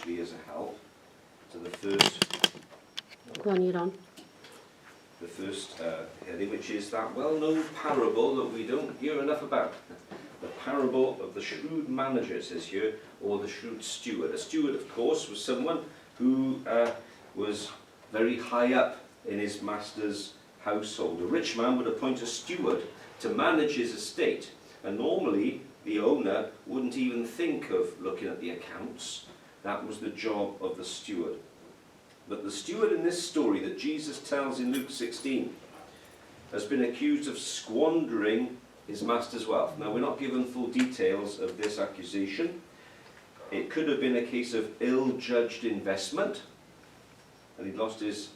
actually as a help to the first. Go on, you're on. The first heading, which is that well-known parable that we don't hear enough about. The parable of the shrewd manager, it says here, or the shrewd steward. A steward, of course, was someone who was very high up in his master's household. A rich man would appoint a steward to manage his estate, and normally the owner wouldn't even think of looking at the accounts. That was the job of the steward. But the steward in this story that Jesus tells in Luke 16 has been accused of squandering his master's wealth. Now, we're not given full details of this accusation. It could have been a case of ill-judged investment, and he lost his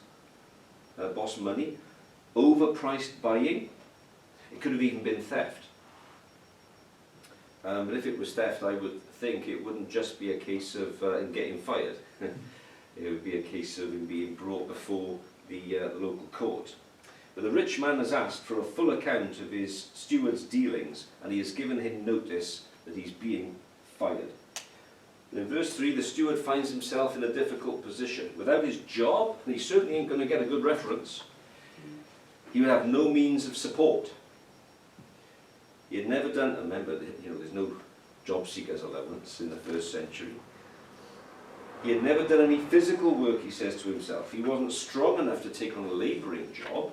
boss money, overpriced buying. It could have even been theft. But if it was theft, I would think it wouldn't just be a case of him getting fired. It would be a case of him being brought before the local court. But the rich man has asked for a full account of his steward's dealings, and he has given him notice that he's being fired. And in verse 3, the steward finds himself in a difficult position. Without his job, and he certainly ain't going to get a good reference, he would have no means of support. He had never done, remember, there's no job seekers allowance in the first century. He had never done any physical work, he says to himself. He wasn't strong enough to take on a labouring job.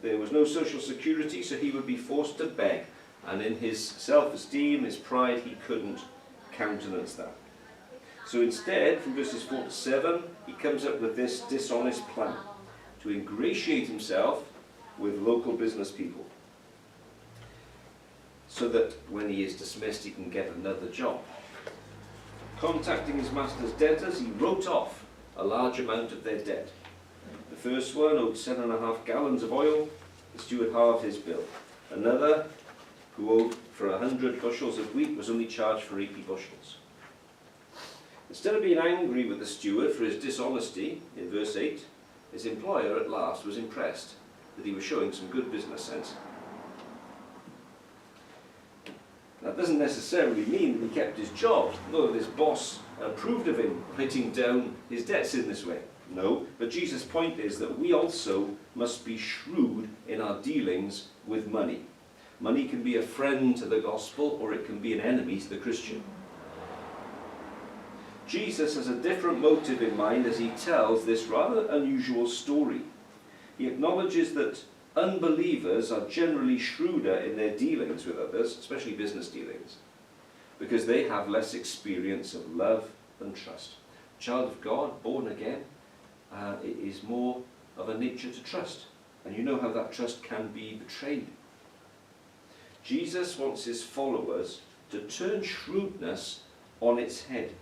There was no social security, so he would be forced to beg. And in his self-esteem, his pride, he couldn't countenance that. So instead, from verses 4 to 7, he comes up with this dishonest plan to ingratiate himself with local business people, so that when he is dismissed, he can get another job. Contacting his master's debtors, he wrote off a large amount of their debt. The first one owed 7.5 gallons of oil. The steward halved his bill. Another, who owed for 100 bushels of wheat, was only charged for 80 bushels. Instead of being angry with the steward for his dishonesty, in verse 8, his employer at last was impressed that he was showing some good business sense. That doesn't necessarily mean that he kept his job, nor that his boss approved of him writing down his debts in this way. No, but Jesus' point is that we also must be shrewd in our dealings with money. Money can be a friend to the gospel, or it can be an enemy to the Christian. Jesus has a different motive in mind as he tells this rather unusual story. He acknowledges that unbelievers are generally shrewder in their dealings with others, especially business dealings, because they have less experience of love and trust. A child of God, born again, it is more of a nature to trust. And you know how that trust can be betrayed. Jesus wants his followers to turn shrewdness on its head.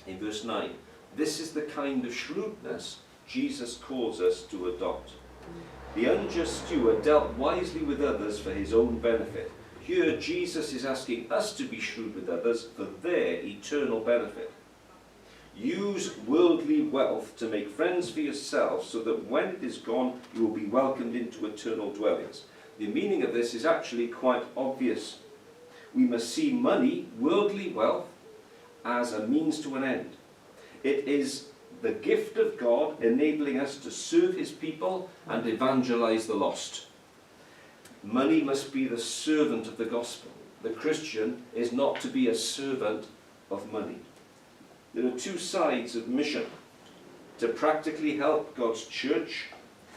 In verse 9, this is the kind of shrewdness Jesus calls us to adopt. The unjust steward dealt wisely with others for his own benefit. Here, Jesus is asking us to be shrewd with others for their eternal benefit. Use worldly wealth to make friends for yourself, so that when it is gone, you will be welcomed into eternal dwellings. The meaning of this is actually quite obvious. We must see money, worldly wealth, as a means to an end. It is the gift of God enabling us to serve his people and evangelize the lost. Money must be the servant of the gospel. The Christian is not to be a servant of money. There are two sides of mission: to practically help God's church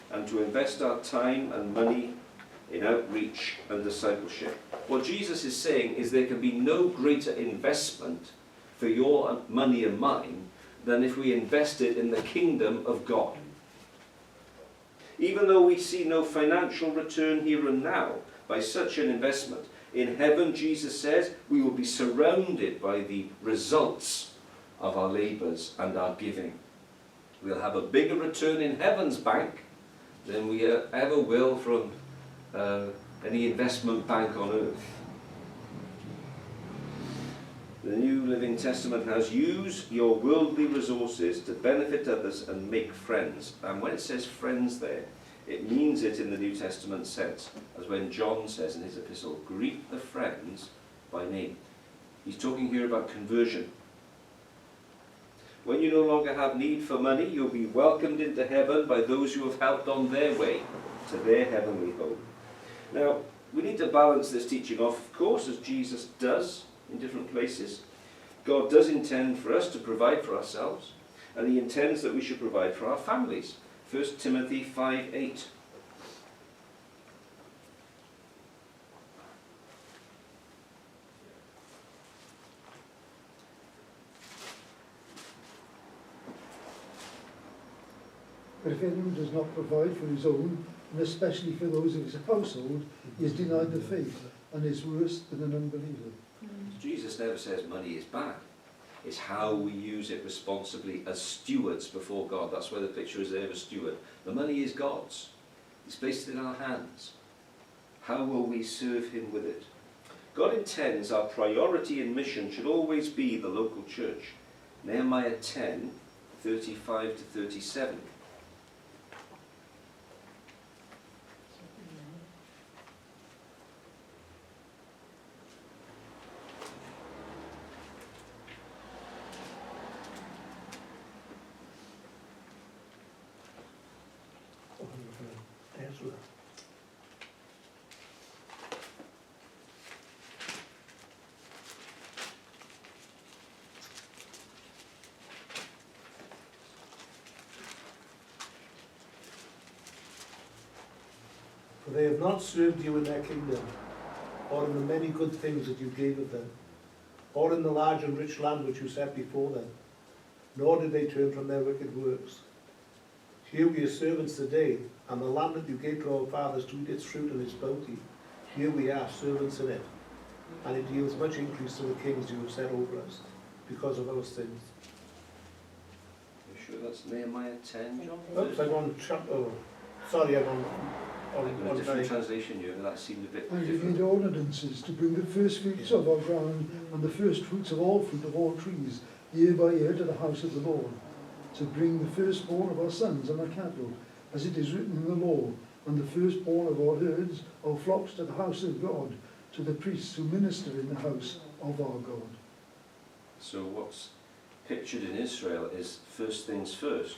and to invest our time and money in outreach and discipleship. What Jesus is saying is there can be no greater investment for your money and mine than if we invest it in the kingdom of God. Even though we see no financial return here and now by such an investment, in heaven, Jesus says, we will be surrounded by the results of our labours and our giving. We'll have a bigger return in heaven's bank than we ever will from any investment bank on earth. The New Living Testament has, use your worldly resources to benefit others and make friends. And when it says friends there, it means it in the New Testament sense, as when John says in his epistle, greet the friends by name. He's talking here about conversion. When you no longer have need for money, you'll be welcomed into heaven by those who have helped on their way to their heavenly home. Now, we need to balance this teaching off, of course, as Jesus does in different places. God does intend for us to provide for ourselves, and he intends that we should provide for our families. 1 Timothy 5:8. But if anyone does not provide for his own, and especially for those of his household, he is denied the faith and is worse than an unbeliever. Jesus never says money is bad. It's how we use it responsibly as stewards before God. That's why the picture is there of a steward. The money is God's. He's placed it in our hands. How will we serve him with it? God intends our priority and mission should always be the local church. Nehemiah 10:35 to 37. For they have not served you in their kingdom, or in the many good things that you gave of them, or in the large and rich land which you set before them, nor did they turn from their wicked works. Here we are servants today, and the land that you gave to our fathers to eat its fruit and its bounty, here we are servants in it, and it yields much increase to the kings you have set over us, because of our sins. You sure that's Nehemiah 10, John? Oops, I'm on chapter, sorry, I'm on A different translation here, that seemed a bit And you different. made ordinances to bring the first fruits of our ground and the first fruits of all fruit of all trees, year by year, to the house of the Lord, to bring the firstborn of our sons and our cattle, as it is written in the law, and the firstborn of our herds, our flocks, to the house of God, to the priests who minister in the house of our God. So what's pictured in Israel is first things first.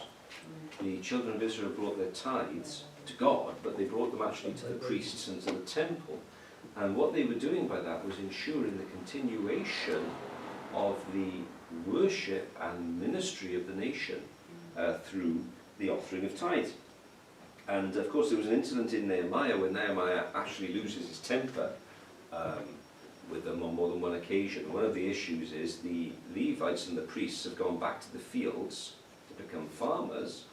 The children of Israel brought their tithes to God, but they brought them actually to the priests and to the temple. And what they were doing by that was ensuring the continuation of the worship and ministry of the nation through the offering of tithes. And of course there was an incident in Nehemiah where Nehemiah actually loses his temper with them on more than one occasion. One of the issues is the Levites and the priests have gone back to the fields to become farmers.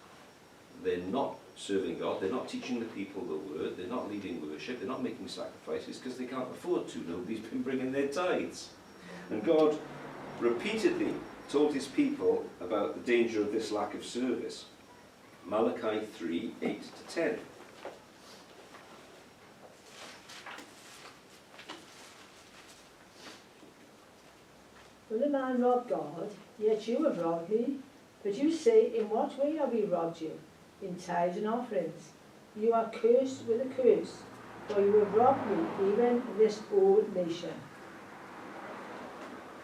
They're not serving God, they're not teaching the people the word, they're not leading worship, they're not making sacrifices because they can't afford to. Nobody's been bringing their tithes. And God repeatedly told his people about the danger of this lack of service. Malachi 3:8 to 10. Will a man rob God? Yet you have robbed me. But you say, in what way have we robbed you? In tithes and offerings. You are cursed with a curse, for you have robbed me, even this old nation.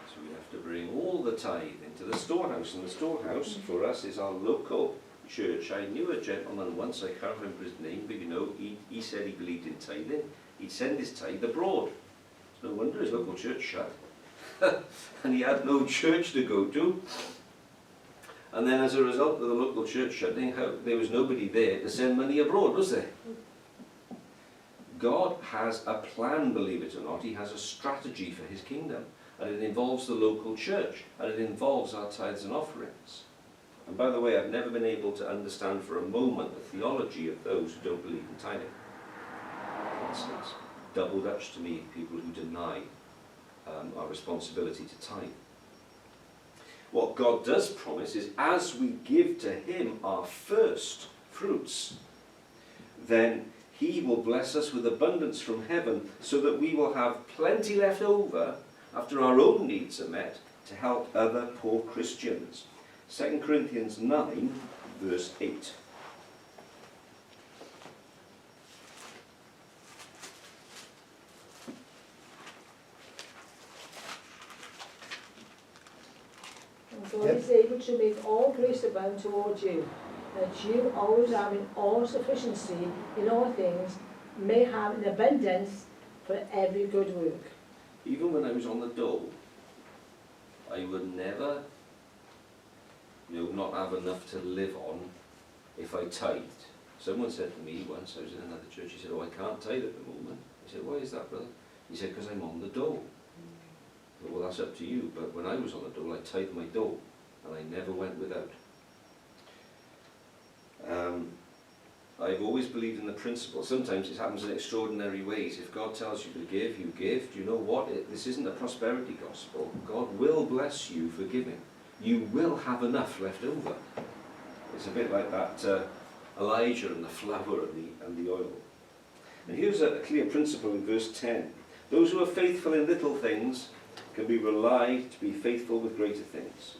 So we have to bring all the tithe into the storehouse, and the storehouse for us is our local church. I knew a gentleman once, I can't remember his name, but you know, he said he believed in tithing. He'd send his tithe abroad. It's no wonder his local church shut. And he had no church to go to. And then as a result of the local church shutting, there was nobody there to send money abroad, was there? God has a plan, believe it or not. He has a strategy for his kingdom. And it involves the local church. And it involves our tithes and offerings. And by the way, I've never been able to understand for a moment the theology of those who don't believe in tithing. It's double Dutch to me, people who deny our responsibility to tithe. What God does promise is as we give to him our first fruits, then he will bless us with abundance from heaven so that we will have plenty left over after our own needs are met to help other poor Christians. 2 Corinthians 9, verse 8. God is able to shall make all grace abound towards you, that you, always having all sufficiency in all things, may have an abundance for every good work. Even when I was on the dole, I would never, not have enough to live on if I tithed. Someone said to me once, I was in another church, he said, "Oh, I can't tithe at the moment." I said, "Why is that, brother?" He said, "Because I'm on the dole." I said, "Well, that's up to you, but when I was on the dole, I tithed my dole, and I never went without." I've always believed in the principle. Sometimes it happens in extraordinary ways. If God tells you to give, you give. Do you know what? This isn't a prosperity gospel. God will bless you for giving. You will have enough left over. It's a bit like that Elijah and the flour and the oil. And here's a clear principle in verse 10. Those who are faithful in little things can be relied to be faithful with greater things.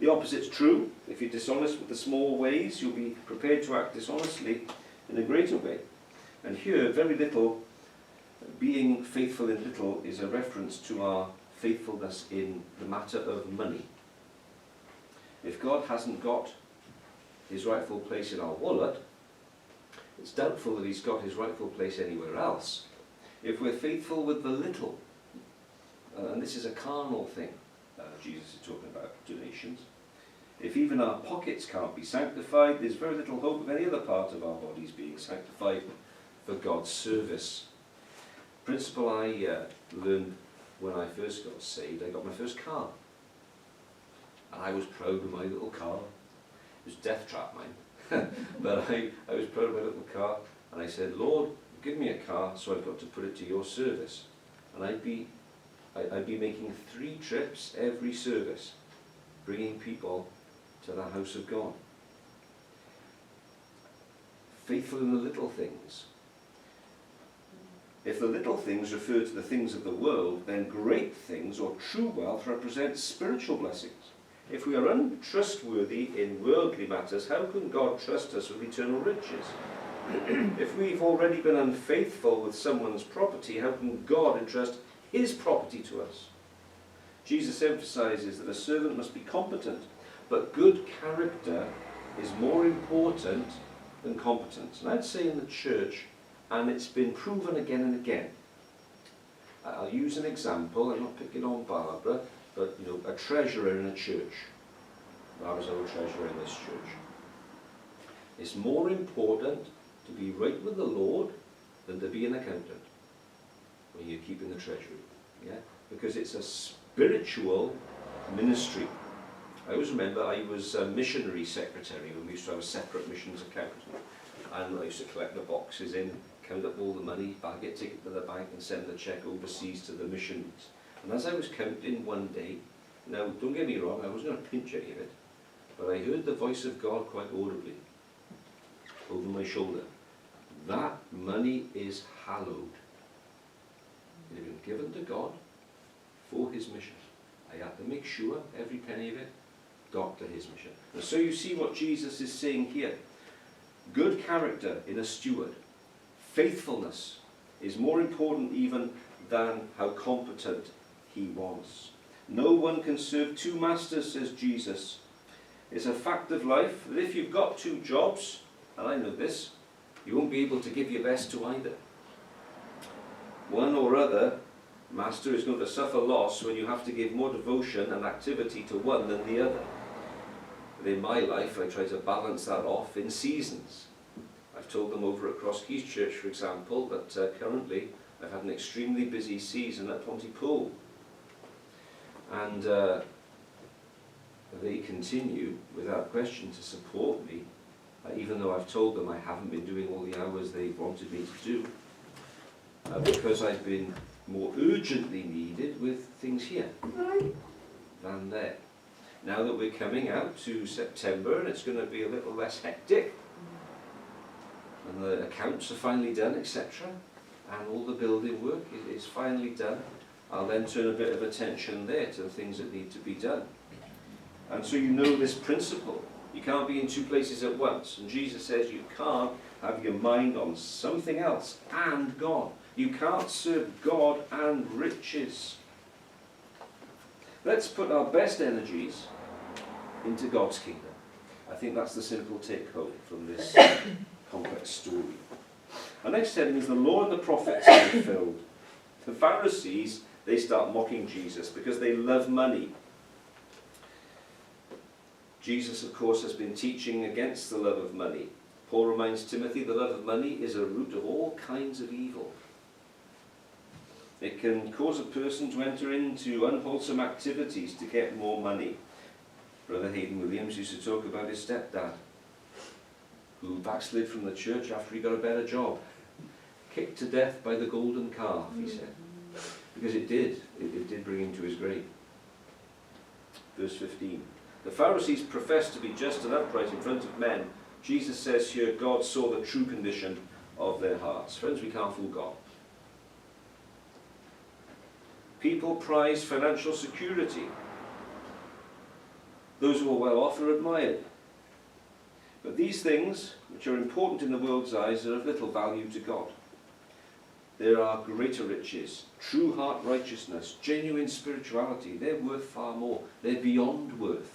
The opposite's true. If you're dishonest with the small ways, you'll be prepared to act dishonestly in a greater way. And here, very little, being faithful in little is a reference to our faithfulness in the matter of money. If God hasn't got his rightful place in our wallet, it's doubtful that he's got his rightful place anywhere else. If we're faithful with the little, and this is a carnal thing, Jesus is talking about donations. If even our pockets can't be sanctified, there's very little hope of any other part of our bodies being sanctified for God's service. Principle I learned when I first got saved. I got my first car. And I was proud of my little car. It was death trap, mine. But I was proud of my little car. And I said, "Lord, give me a car, so I've got to put it to your service." And I'd be making 3 trips every service, bringing people to the house of God. Faithful in the little things. If the little things refer to the things of the world, then great things or true wealth represents spiritual blessings. If we are untrustworthy in worldly matters, how can God trust us with eternal riches? If we've already been unfaithful with someone's property, how can God entrust his property to us? Jesus emphasizes that a servant must be competent, but good character is more important than competence. And I'd say in the church, and it's been proven again and again. I'll use an example. I'm not picking on Barbara, but a treasurer in a church. Barbara's our treasurer in this church. It's more important to be right with the Lord than to be an accountant when you're keeping the treasury. Yeah? Because it's a spiritual ministry. I always remember I was a missionary secretary when we used to have a separate missions account. And I used to collect the boxes in, count up all the money, bag it, take it to the bank and send the cheque overseas to the missions. And as I was counting one day, now don't get me wrong, I wasn't going to pinch any of it, but I heard the voice of God quite audibly over my shoulder. That money is hallowed. It had been given to God for his mission. I had to make sure every penny of it got to his mission. And so you see what Jesus is saying here. Good character in a steward, faithfulness, is more important even than how competent he was. No one can serve 2 masters, says Jesus. It's a fact of life that if you've got 2 jobs, and I know this, you won't be able to give your best to either. One or other master is going to suffer loss when you have to give more devotion and activity to one than the other. But in my life, I try to balance that off in seasons. I've told them over at Cross Keys Church, for example, that currently I've had an extremely busy season at Pontypool. And they continue, without question, to support me, even though I've told them I haven't been doing all the hours they wanted me to do, because I've been more urgently needed with things here than there. Now that we're coming out to September and it's going to be a little less hectic, and the accounts are finally done, etc., and all the building work is finally done, I'll then turn a bit of attention there to the things that need to be done. And so you know this principle. You can't be in 2 places at once. And Jesus says you can't have your mind on something else and God. You can't serve God and riches. Let's put our best energies into God's kingdom. I think that's the simple take-home from this complex story. Our next heading is the law and the prophets are fulfilled. The Pharisees, they start mocking Jesus because they love money. Jesus, of course, has been teaching against the love of money. Paul reminds Timothy the love of money is a root of all kinds of evil. It can cause a person to enter into unwholesome activities to get more money. Brother Hayden Williams used to talk about his stepdad, who backslid from the church after he got a better job. Kicked to death by the golden calf, he said. Because it did bring him to his grave. Verse 15. The Pharisees professed to be just and upright in front of men. Jesus says here, God saw the true condition of their hearts. Friends, we can't fool God. People prize financial security. Those who are well off are admired. But these things, which are important in the world's eyes, are of little value to God. There are greater riches, true heart righteousness, genuine spirituality. They're worth far more. They're beyond worth.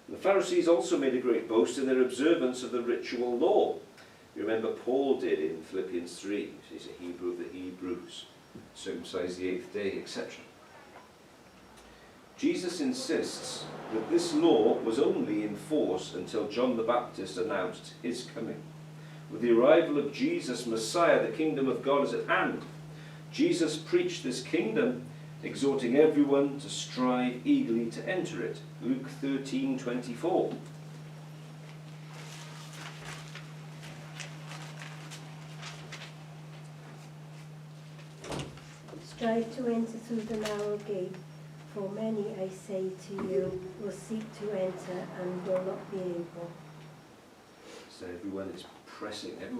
The Pharisees also made a great boast in their observance of the ritual law. You remember Paul did in Philippians 3. He's a Hebrew of the Hebrews, circumcised the 8th day, etc. Jesus insists that this law was only in force until John the Baptist announced his coming. With the arrival of Jesus, Messiah, the kingdom of God is at hand. Jesus preached this kingdom, exhorting everyone to strive eagerly to enter it. Luke 13:24. Strive to enter through the narrow gate, for many, I say to you, will seek to enter and will not be able. So everyone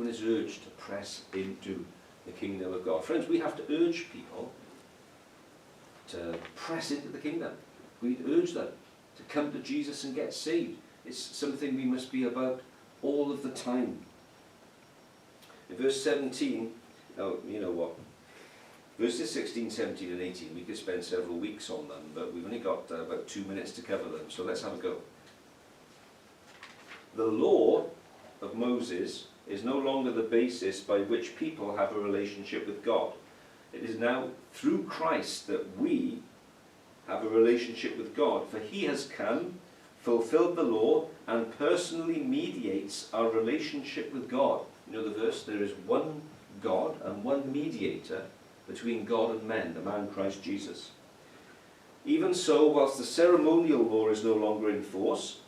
is urged to press into the kingdom of God. Friends, we have to urge people to press into the kingdom. We urge them to come to Jesus and get saved. It's something we must be about all of the time. In verse 17, now you know what, verses 16, 17 and 18, we could spend several weeks on them, but we've only got about 2 minutes to cover them, so let's have a go. The law of Moses is no longer the basis by which people have a relationship with God. It is now through Christ that we have a relationship with God, for he has come, fulfilled the law, and personally mediates our relationship with God. You know the verse, there is one God and one mediator between God and men, the man Christ Jesus. Even so, whilst the ceremonial law is no longer in force,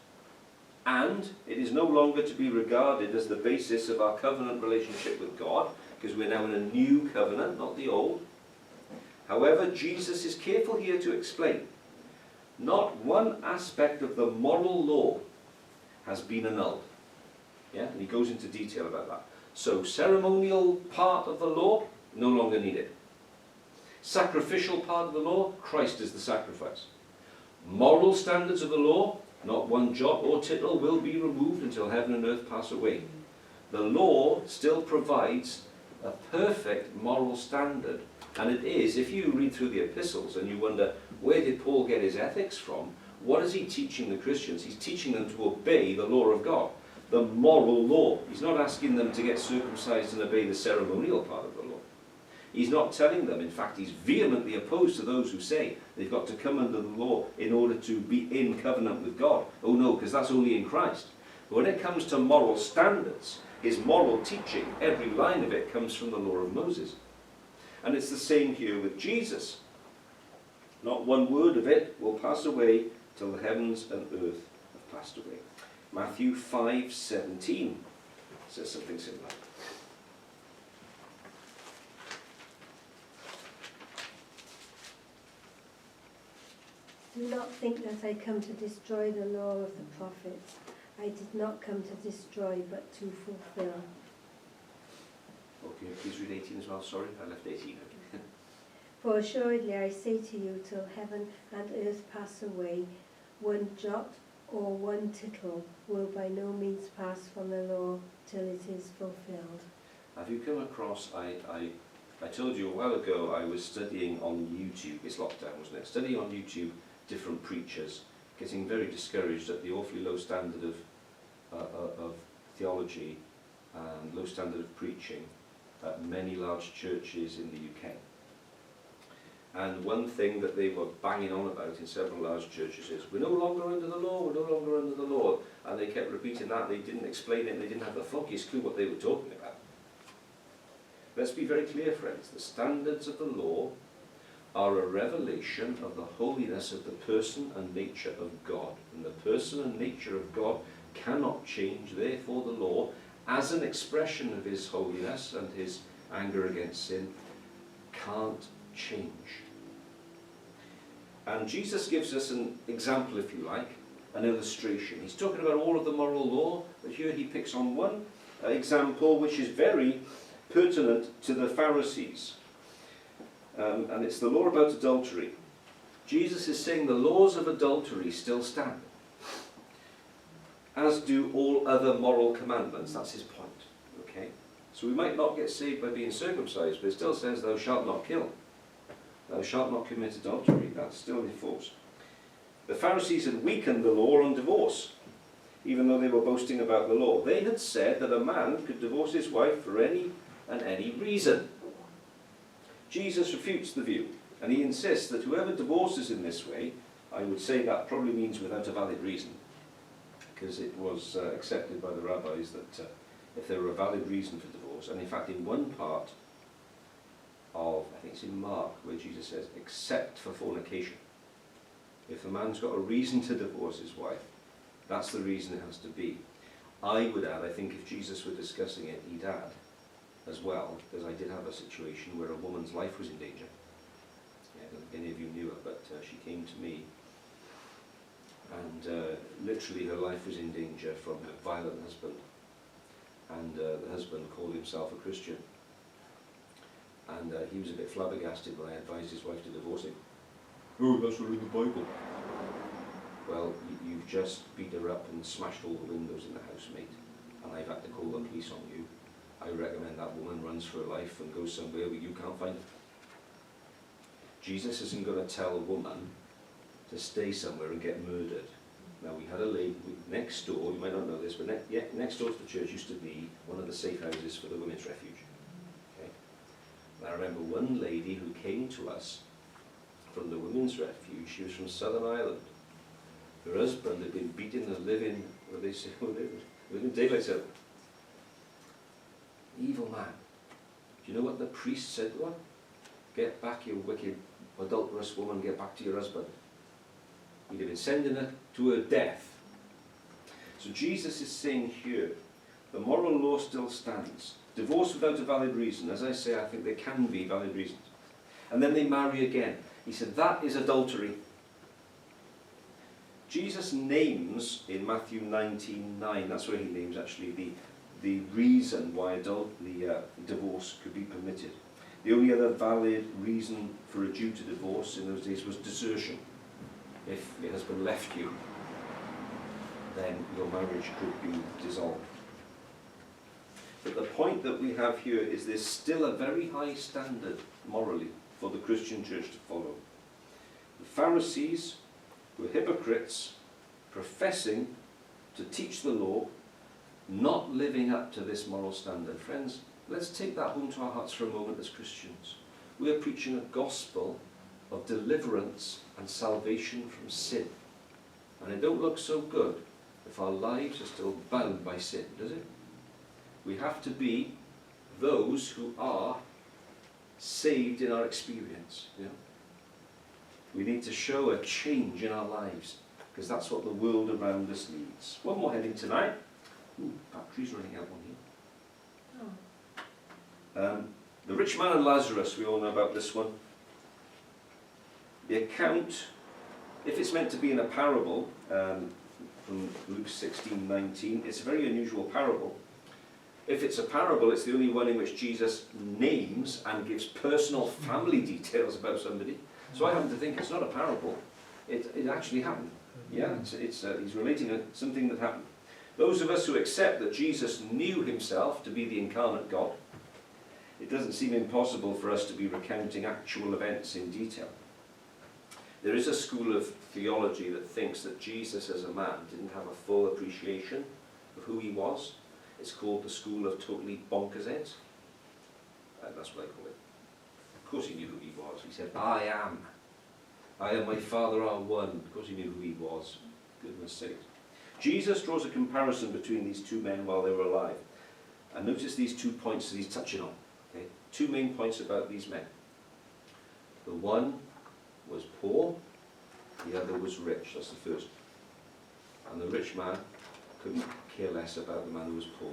and it is no longer to be regarded as the basis of our covenant relationship with God, because we're now in a new covenant, not the old. However, Jesus is careful here to explain, not one aspect of the moral law has been annulled. Yeah, and he goes into detail about that. So, ceremonial part of the law, no longer needed. Sacrificial part of the law, Christ is the sacrifice. Moral standards of the law, not one jot or tittle will be removed until heaven and earth pass away. The law still provides a perfect moral standard, and it is, if you read through the epistles and you wonder, where did Paul get his ethics from? What is he teaching the Christians? He's teaching them to obey the law of God, the moral law. He's not asking them to get circumcised and obey the ceremonial part of the law. He's not telling them, in fact, he's vehemently opposed to those who say they've got to come under the law in order to be in covenant with God. Oh no, because that's only in Christ. But when it comes to moral standards, his moral teaching, every line of it comes from the law of Moses. And it's the same here with Jesus. Not one word of it will pass away till the heavens and earth have passed away. Matthew 5:17 says something similar. Do not think that I come to destroy the law of the prophets. I did not come to destroy, but to fulfill. Okay, please read 18 as well. Sorry, I left 18 out. For assuredly I say to you, till heaven and earth pass away, one jot or one tittle will by no means pass from the law till it is fulfilled. Have you come across, I told you a while ago I was studying on YouTube, it's lockdown wasn't it, studying on YouTube different preachers, getting very discouraged at the awfully low standard of theology and low standard of preaching at many large churches in the UK. And one thing that they were banging on about in several large churches is, we're no longer under the law, we're no longer under the law. And they kept repeating that, they didn't explain it, and they didn't have the foggiest clue what they were talking about. Let's be very clear, friends, the standards of the law are a revelation of the holiness of the person and nature of God. And the person and nature of God cannot change, therefore the law, as an expression of his holiness and his anger against sin, can't change. And Jesus gives us an example, if you like, an illustration. He's talking about all of the moral law, but here he picks on one example which is very pertinent to the Pharisees. And it's the law about adultery. Jesus is saying the laws of adultery still stand, as do all other moral commandments. That's his point. Okay? So we might not get saved by being circumcised, but it still says, thou shalt not kill. Thou shalt not commit adultery. That's still in force. The Pharisees had weakened the law on divorce, even though they were boasting about the law. They had said that a man could divorce his wife for any and any reason. Jesus refutes the view, and he insists that whoever divorces in this way, I would say that probably means without a valid reason, because it was accepted by the rabbis that if there were a valid reason for divorce, and in fact in one part of, I think it's in Mark, where Jesus says, except for fornication. If a man's got a reason to divorce his wife, that's the reason it has to be. I would add, I think if Jesus were discussing it, he'd add as well, because I did have a situation where a woman's life was in danger. Yeah, I don't think any of you knew her, but she came to me, and literally her life was in danger from a violent husband. And the husband called himself a Christian. And he was a bit flabbergasted when I advised his wife to divorce him. Oh, that's not in the Bible. Well, you've just beat her up and smashed all the windows in the house, mate, and I've had to call the police on you. I recommend that woman runs for her life and goes somewhere where you can't find her. Jesus isn't going to tell a woman to stay somewhere and get murdered. Now, we had a lady next door, you might not know this, but next door to the church used to be one of the safe houses for the women's refuge. Okay? And I remember one lady who came to us from the women's refuge. She was from Southern Ireland. Her husband had been beating the living daylights out. Evil man. Do you know what the priest said to her? Get back, you wicked, adulterous woman, get back to your husband. He'd have been sending her to her death. So Jesus is saying here, the moral law still stands. Divorce without a valid reason. As I say, I think there can be valid reasons. And then they marry again. He said, that is adultery. Jesus names in Matthew 19:9, that's where he names actually the reason why divorce could be permitted. The only other valid reason for a Jew to divorce in those days was desertion. If your husband left you, then your marriage could be dissolved. But the point that we have here is there's still a very high standard morally for the Christian church to follow. The Pharisees were hypocrites, professing to teach the law, not living up to this moral standard. Friends, let's take that home to our hearts for a moment as Christians. We are preaching a gospel of deliverance and salvation from sin. And it don't look so good if our lives are still bound by sin, does it? We have to be those who are saved in our experience. You know? We need to show a change in our lives, because that's what the world around us needs. One more heading tonight. Ooh, battery's running out on here. The rich man and Lazarus, we all know about this one. The account, if it's meant to be in a parable, from Luke 16:19, it's a very unusual parable. If it's a parable, it's the only one in which Jesus names and gives personal family details about somebody. So I happen to think it's not a parable. It actually happened. Yeah, he's relating something that happened. Those of us who accept that Jesus knew himself to be the incarnate God, it doesn't seem impossible for us to be recounting actual events in detail. There is a school of theology that thinks that Jesus as a man didn't have a full appreciation of who he was. It's called the school of totally bonkers heads. That's what I call it. Of course he knew who he was. He said, I am my Father are one. Of course he knew who he was. Goodness sake. Jesus draws a comparison between these two men while they were alive. And notice these 2 points that he's touching on. Okay? 2 main points about these men. The one was poor, the other was rich. That's the first. And the rich man couldn't care less about the man who was poor,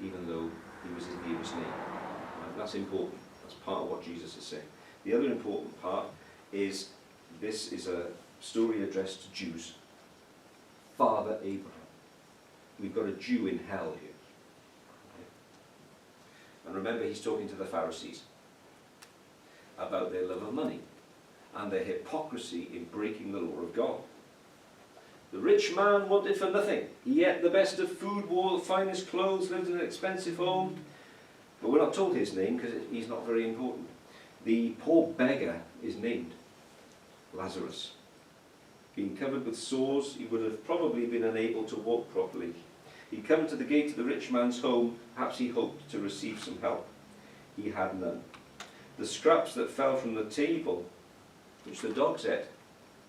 even though he was his nearest neighbour. Right? That's important. That's part of what Jesus is saying. The other important part is this is a story addressed to Jews. Father Abraham. We've got a Jew in hell here. Okay? And remember, he's talking to the Pharisees about their love of money and their hypocrisy in breaking the law of God. The rich man wanted for nothing. He ate the best of food, wore the finest clothes, lived in an expensive home. But we're not told his name because he's not very important. The poor beggar is named Lazarus. Being covered with sores, he would have probably been unable to walk properly. He'd come to the gate of the rich man's home. Perhaps he hoped to receive some help. He had none. The scraps that fell from the table, which the dogs ate,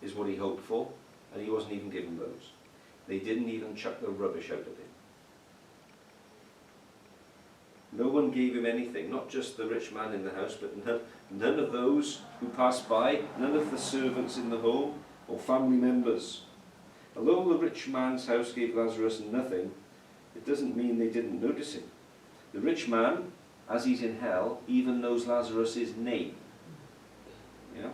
is what he hoped for, and he wasn't even given those. They didn't even chuck the rubbish out of him. No one gave him anything, not just the rich man in the house, but none of those who passed by, none of the servants in the home, or family members. Although the rich man's house gave Lazarus nothing, it doesn't mean they didn't notice him. The rich man, as he's in hell, even knows Lazarus' name. Yeah?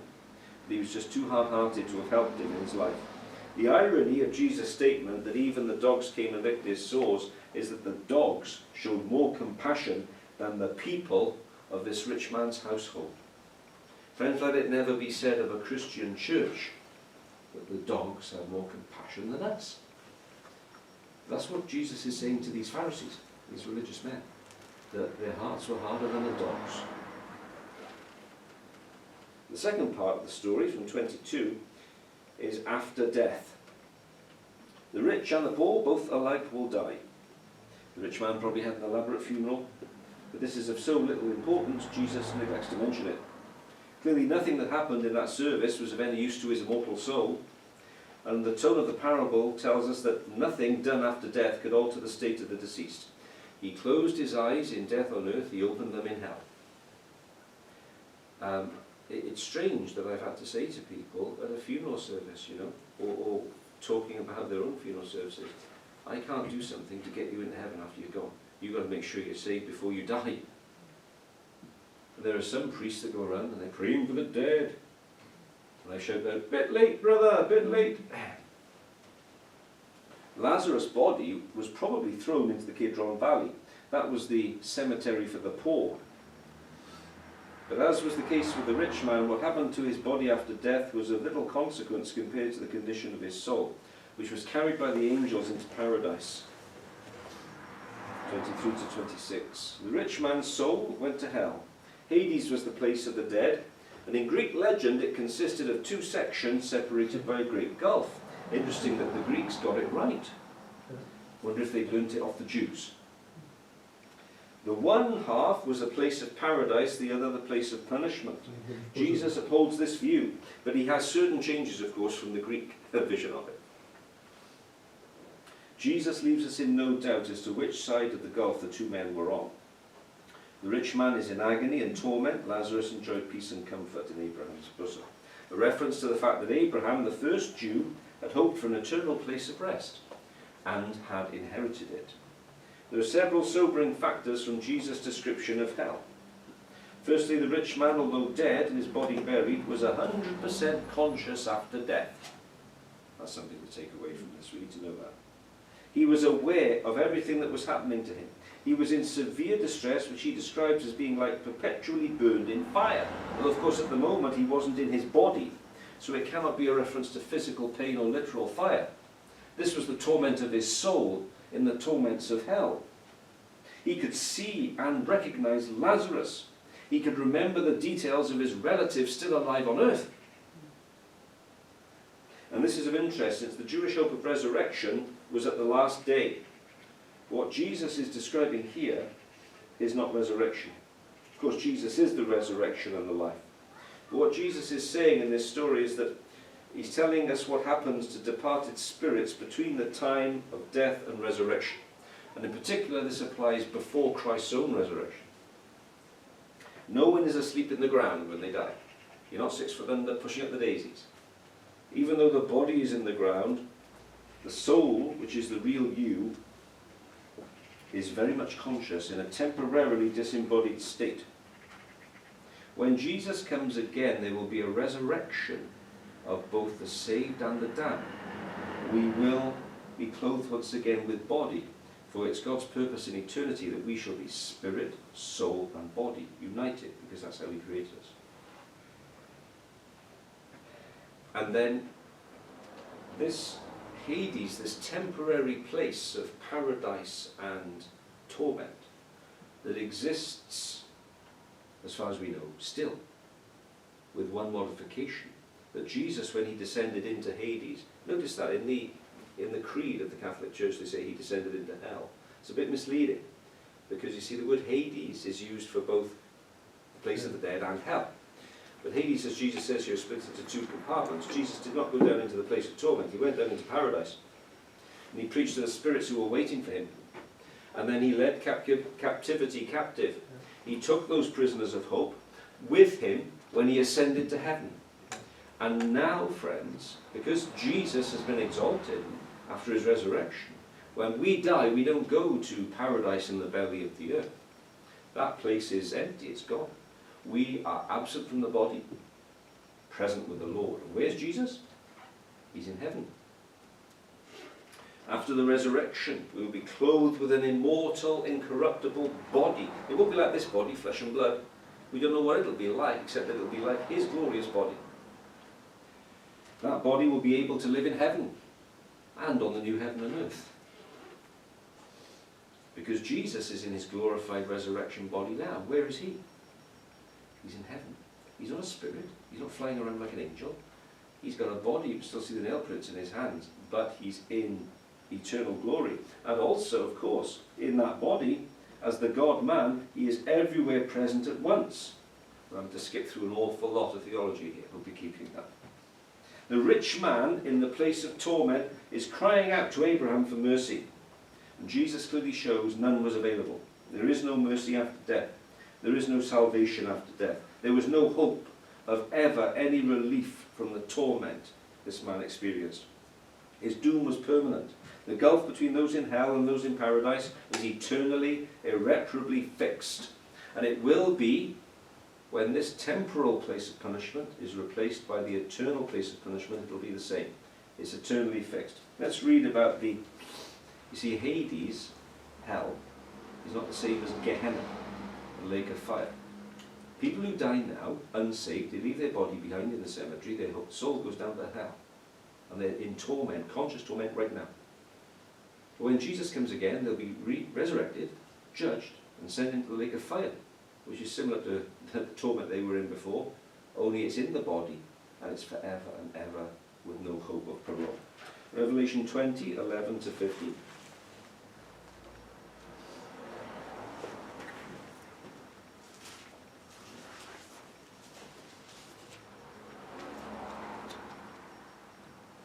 But he was just too hard-hearted to have helped him in his life. The irony of Jesus' statement that even the dogs came and licked his sores is that the dogs showed more compassion than the people of this rich man's household. Friends, let it never be said of a Christian church that the dogs have more compassion than us. That's what Jesus is saying to these Pharisees, these religious men, that their hearts were harder than the dogs. The second part of the story, from 22, is after death. The rich and the poor, both alike, will die. The rich man probably had an elaborate funeral, but this is of so little importance, Jesus neglects to mention it. Clearly nothing that happened in that service was of any use to his immortal soul, and the tone of the parable tells us that nothing done after death could alter the state of the deceased. He closed his eyes in death on earth, he opened them in hell. It's strange that I've had to say to people at a funeral service, you know, or talking about their own funeral services, I can't do something to get you into heaven after you're gone. You've got to make sure you're saved before you die. There are some priests that go around and they're praying for the dead. And I shout out, bit late, brother, bit late. Lazarus' body was probably thrown into the Kidron Valley. That was the cemetery for the poor. But as was the case with the rich man, what happened to his body after death was of little consequence compared to the condition of his soul, which was carried by the angels into paradise. 23 to 26. The rich man's soul went to hell. Hades was the place of the dead, and in Greek legend it consisted of 2 sections separated by a great gulf. Interesting that the Greeks got it right. Wonder if they learnt it off the Jews. The one half was a place of paradise, the other the place of punishment. Jesus upholds this view, but he has certain changes, of course, from the Greek vision of it. Jesus leaves us in no doubt as to which side of the gulf the 2 men were on. The rich man is in agony and torment. Lazarus enjoyed peace and comfort in Abraham's bosom. A reference to the fact that Abraham, the first Jew, had hoped for an eternal place of rest and had inherited it. There are several sobering factors from Jesus' description of hell. Firstly, the rich man, although dead and his body buried, was 100% conscious after death. That's something to take away from this. We need to know that. He was aware of everything that was happening to him. He was in severe distress, which he describes as being like perpetually burned in fire. Well, of course, at the moment he wasn't in his body, so it cannot be a reference to physical pain or literal fire. This was the torment of his soul in the torments of hell. He could see and recognize Lazarus. He could remember the details of his relatives still alive on earth. And this is of interest since the Jewish hope of resurrection was at the last day. What Jesus is describing here is not resurrection. Of course, Jesus is the resurrection and the life. But what Jesus is saying in this story is that he's telling us what happens to departed spirits between the time of death and resurrection. And in particular, this applies before Christ's own resurrection. No one is asleep in the ground when they die. You're not 6 foot under pushing up the daisies. Even though the body is in the ground, the soul, which is the real you, is very much conscious in a temporarily disembodied state. When Jesus comes again, there will be a resurrection of both the saved and the damned. We will be clothed once again with body, for it's God's purpose in eternity that we shall be spirit, soul and body united, because that's how he created us. And then this Hades, this temporary place of paradise and torment that exists, as far as we know, still, with one modification, that Jesus, when he descended into Hades, notice that in the creed of the Catholic Church they say he descended into hell. It's a bit misleading, because you see the word Hades is used for both the place of the dead and hell. But Hades, as Jesus says here, is split into 2 compartments. Jesus did not go down into the place of torment, he went down into paradise. And he preached to the spirits who were waiting for him. And then he led captivity captive. He took those prisoners of hope with him when he ascended to heaven. And now, friends, because Jesus has been exalted after his resurrection, when we die, we don't go to paradise in the belly of the earth. That place is empty, it's gone. We are absent from the body, present with the Lord. And where's Jesus? He's in heaven. After the resurrection, we will be clothed with an immortal, incorruptible body. It won't be like this body, flesh and blood. We don't know what it'll be like, except that it'll be like his glorious body. That body will be able to live in heaven and on the new heaven and earth. Because Jesus is in his glorified resurrection body now. Where is he? He's in heaven. He's not a spirit. He's not flying around like an angel. He's got a body. You can still see the nail prints in his hands. But he's in eternal glory. And also, of course, in that body, as the God-man, he is everywhere present at once. I'm going to skip through an awful lot of theology here. Hope you're keeping that. The rich man in the place of torment is crying out to Abraham for mercy. And Jesus clearly shows none was available. There is no mercy after death. There is no salvation after death. There was no hope of ever any relief from the torment this man experienced. His doom was permanent. The gulf between those in hell and those in paradise was eternally, irreparably fixed. And it will be when this temporal place of punishment is replaced by the eternal place of punishment, it will be the same. It's eternally fixed. Let's read about you see, Hades, hell, is not the same as Gehenna, the lake of fire. People who die now, unsaved, they leave their body behind in the cemetery, their soul goes down to hell. And they're in torment, conscious torment right now. But when Jesus comes again, they'll be resurrected, judged, and sent into the lake of fire, which is similar to the torment they were in before, only it's in the body, and it's forever and ever with no hope of parole. Revelation 20, 11 to 15.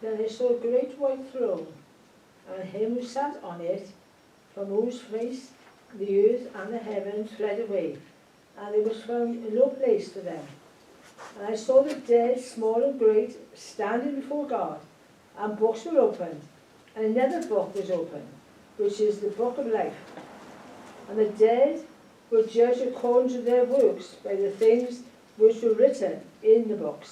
Then I saw a great white throne, and him who sat on it, from whose face the earth and the heavens fled away, and there was found no place for them. And I saw the dead, small and great, standing before God, and books were opened, and another book was opened, which is the book of life. And the dead were judged according to their works by the things which were written in the books.